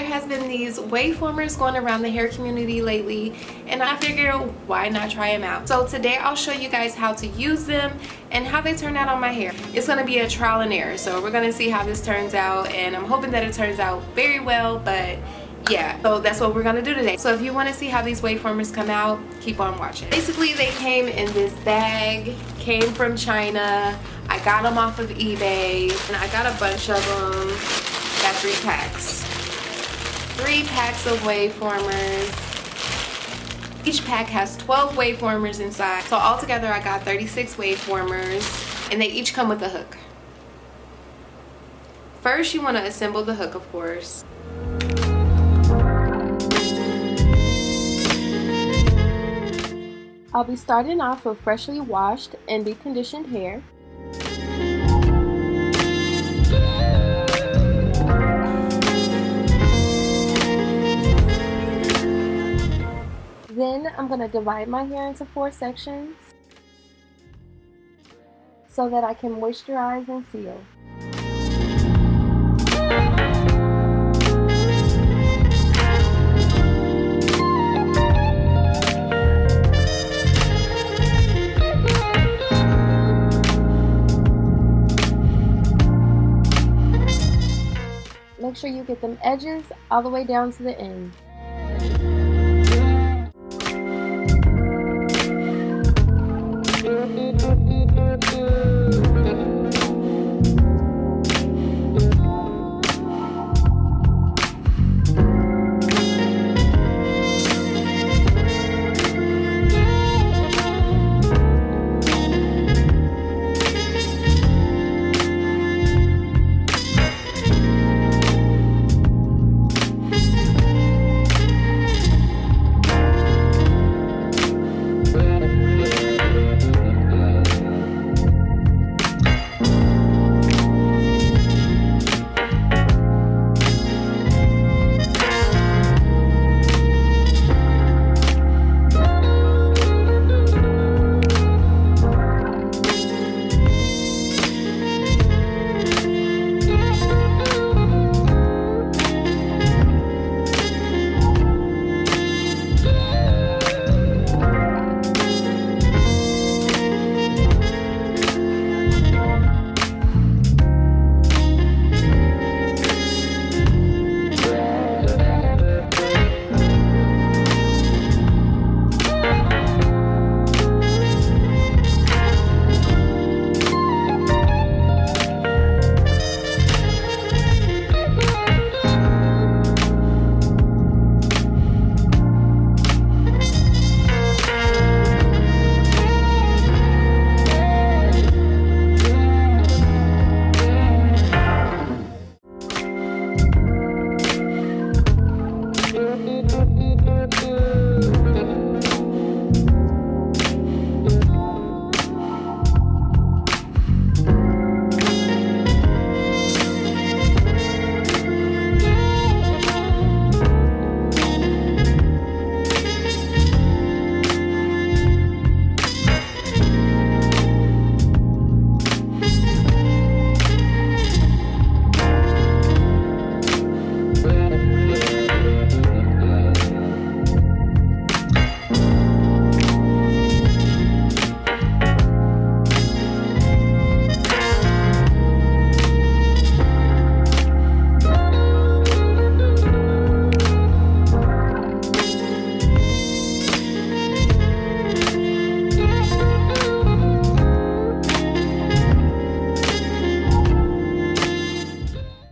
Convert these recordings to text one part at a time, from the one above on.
there has been these waveformers going around the hair community lately, and I figured why not try them out. So today I'll show you guys how to use them and how they turn out on my hair. It's going to be a trial and error, so we're going to see how this turns out, and I'm hoping that it turns out very well, but yeah, so that's what we're gonna do today. So if you want to see how these waveformers come out, keep on watching. Basically, they came in this bag, came from China. I got them off of eBay, and I got a bunch of them. Got 3 packs. 3 packs of waveformers. Each pack has 12 waveformers inside. So altogether, I got 36 waveformers, and they each come with a hook. First, you want to assemble the hook, of course. I'll be starting off with freshly washed and deep conditioned hair. Then I'm going to divide my hair into 4 sections so that I can moisturize and seal. Make sure you get them edges all the way down to the end.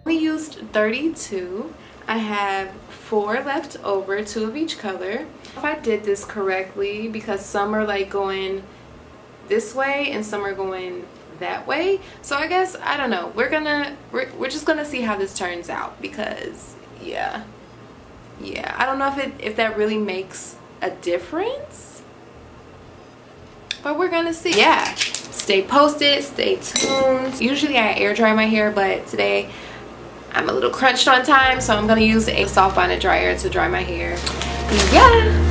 We used 32. I have 4 left over, 2 of each color. If I did this correctly, because some are like going this way and some are going that way, so I guess I don't know. We're just gonna see how this turns out, because yeah, I don't know if that really makes a difference, but we're gonna see. Yeah, stay posted, stay tuned. Usually I air dry my hair, but today I'm a little crunched on time, so I'm gonna use a soft bonnet dryer to dry my hair. Yeah.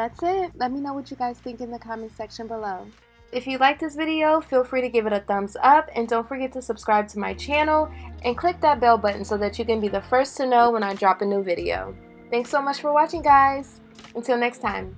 that's it. Let me know what you guys think in the comment section below. If you like this video, feel free to give it a thumbs up, and don't forget to subscribe to my channel and click that bell button so that you can be the first to know when I drop a new video. Thanks so much for watching, guys. Until next time.